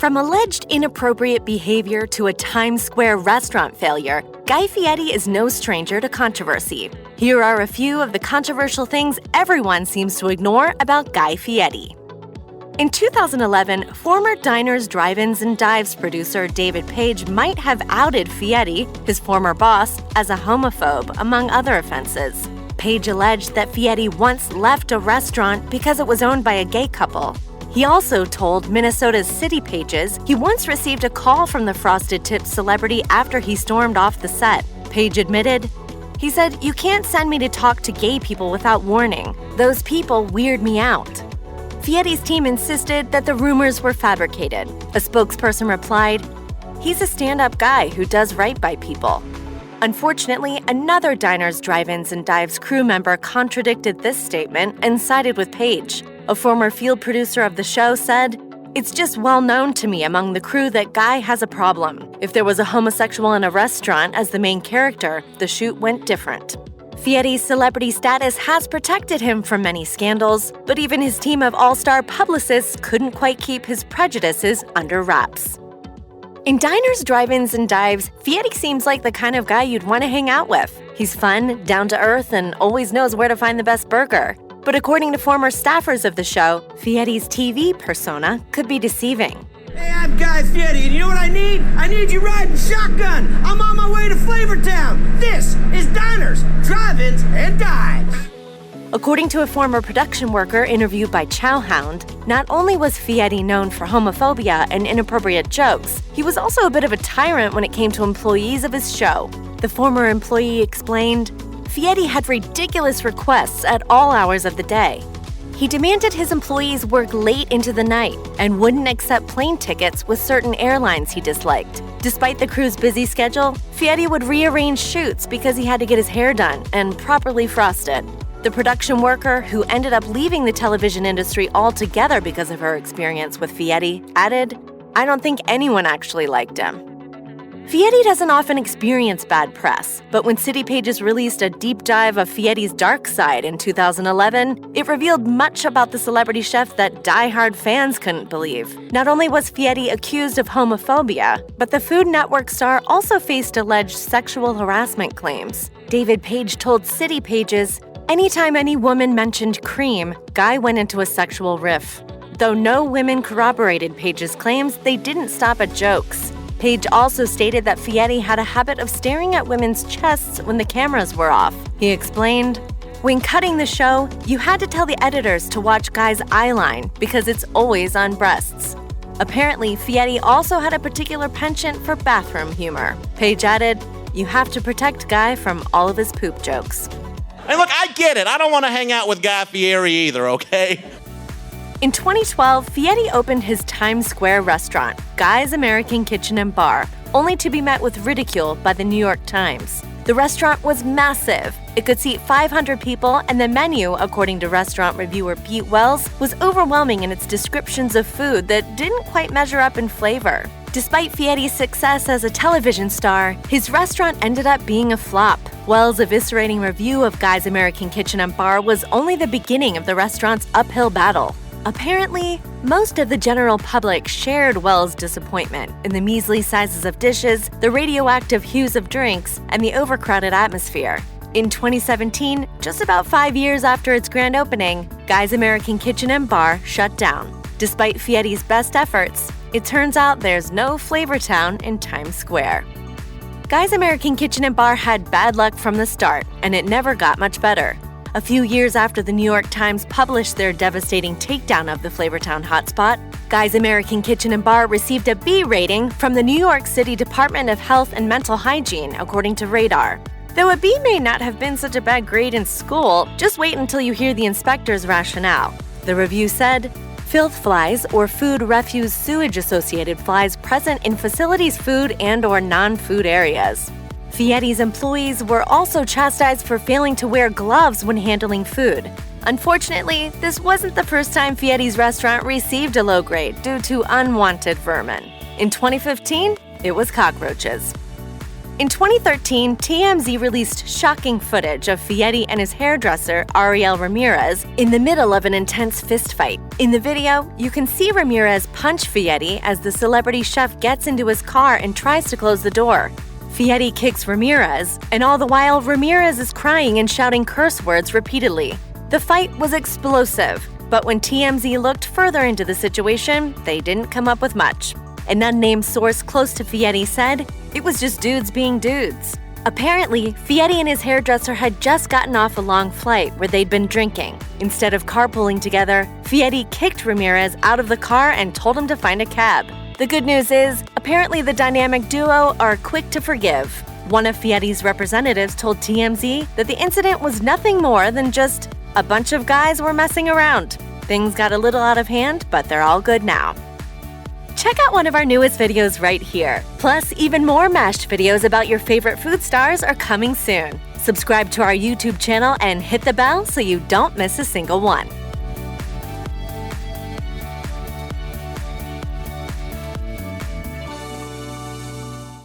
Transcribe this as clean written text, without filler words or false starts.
From alleged inappropriate behavior to a Times Square restaurant failure, Guy Fieri is no stranger to controversy. Here are a few of the controversial things everyone seems to ignore about Guy Fieri. In 2011, former Diners, Drive-Ins, and Dives producer David Page might have outed Fieri, his former boss, as a homophobe, among other offenses. Page alleged that Fieri once left a restaurant because it was owned by a gay couple. He also told Minnesota's City Pages he once received a call from the Frosted Tips celebrity after he stormed off the set. Page admitted, he said, "You can't send me to talk to gay people without warning. Those people weird me out." Fieri's team insisted that the rumors were fabricated. A spokesperson replied, "He's a stand-up guy who does right by people." Unfortunately, another Diners, Drive-Ins, and Dives crew member contradicted this statement and sided with Page. A former field producer of the show said, "It's just well known to me among the crew that Guy has a problem. If there was a homosexual in a restaurant as the main character, the shoot went different." Fieri's celebrity status has protected him from many scandals, but even his team of all-star publicists couldn't quite keep his prejudices under wraps. In Diners, Drive-Ins, and Dives, Fieri seems like the kind of guy you'd want to hang out with. He's fun, down-to-earth, and always knows where to find the best burger. But according to former staffers of the show, Fieri's TV persona could be deceiving. Hey, I'm Guy Fieri, and you know what I need? I need you riding shotgun. I'm on my way to Flavortown. This is Diners, Drive-Ins, and Dives. According to a former production worker interviewed by Chowhound, not only was Fieri known for homophobia and inappropriate jokes, he was also a bit of a tyrant when it came to employees of his show. The former employee explained, Fieri had ridiculous requests at all hours of the day. He demanded his employees work late into the night and wouldn't accept plane tickets with certain airlines he disliked. Despite the crew's busy schedule, Fieri would rearrange shoots because he had to get his hair done and properly frosted. The production worker, who ended up leaving the television industry altogether because of her experience with Fieri, added, "I don't think anyone actually liked him." Fieri doesn't often experience bad press, but when City Pages released a deep dive of Fieri's dark side in 2011, it revealed much about the celebrity chef that die-hard fans couldn't believe. Not only was Fieri accused of homophobia, but the Food Network star also faced alleged sexual harassment claims. David Page told City Pages, "Anytime any woman mentioned cream, Guy went into a sexual riff." Though no women corroborated Page's claims, they didn't stop at jokes. Page also stated that Fieri had a habit of staring at women's chests when the cameras were off. He explained, "When cutting the show, you had to tell the editors to watch Guy's eyeline because it's always on breasts." Apparently, Fieri also had a particular penchant for bathroom humor. Page added, "You have to protect Guy from all of his poop jokes." Hey, look, I get it. I don't want to hang out with Guy Fieri either, okay? In 2012, Fieri opened his Times Square restaurant, Guy's American Kitchen and Bar, only to be met with ridicule by the New York Times. The restaurant was massive. It could seat 500 people, and the menu, according to restaurant reviewer Pete Wells, was overwhelming in its descriptions of food that didn't quite measure up in flavor. Despite Fieri's success as a television star, his restaurant ended up being a flop. Wells' eviscerating review of Guy's American Kitchen and Bar was only the beginning of the restaurant's uphill battle. Apparently, most of the general public shared Wells' disappointment in the measly sizes of dishes, the radioactive hues of drinks, and the overcrowded atmosphere. In 2017, just about 5 years after its grand opening, Guy's American Kitchen and Bar shut down. Despite Fieri's best efforts, it turns out there's no Flavortown in Times Square. Guy's American Kitchen and Bar had bad luck from the start, and it never got much better. A few years after the New York Times published their devastating takedown of the Flavortown hotspot, Guy's American Kitchen and Bar received a B rating from the New York City Department of Health and Mental Hygiene, according to Radar. Though a B may not have been such a bad grade in school, just wait until you hear the inspector's rationale. The review said, "Filth flies, or food refuse sewage-associated flies present in facilities' food and/or non-food areas." Fieri's employees were also chastised for failing to wear gloves when handling food. Unfortunately, this wasn't the first time Fieri's restaurant received a low grade due to unwanted vermin. In 2015, it was cockroaches. In 2013, TMZ released shocking footage of Fieri and his hairdresser, Ariel Ramirez, in the middle of an intense fistfight. In the video, you can see Ramirez punch Fieri as the celebrity chef gets into his car and tries to close the door. Fieri kicks Ramirez, and all the while, Ramirez is crying and shouting curse words repeatedly. The fight was explosive, but when TMZ looked further into the situation, they didn't come up with much. An unnamed source close to Fieri said, "It was just dudes being dudes." Apparently, Fieri and his hairdresser had just gotten off a long flight where they'd been drinking. Instead of carpooling together, Fieri kicked Ramirez out of the car and told him to find a cab. The good news is, apparently the dynamic duo are quick to forgive. One of Fieri's representatives told TMZ that the incident was nothing more than just a bunch of guys were messing around. Things got a little out of hand, but they're all good now. Check out one of our newest videos right here. Plus, even more Mashed videos about your favorite food stars are coming soon. Subscribe to our YouTube channel and hit the bell so you don't miss a single one.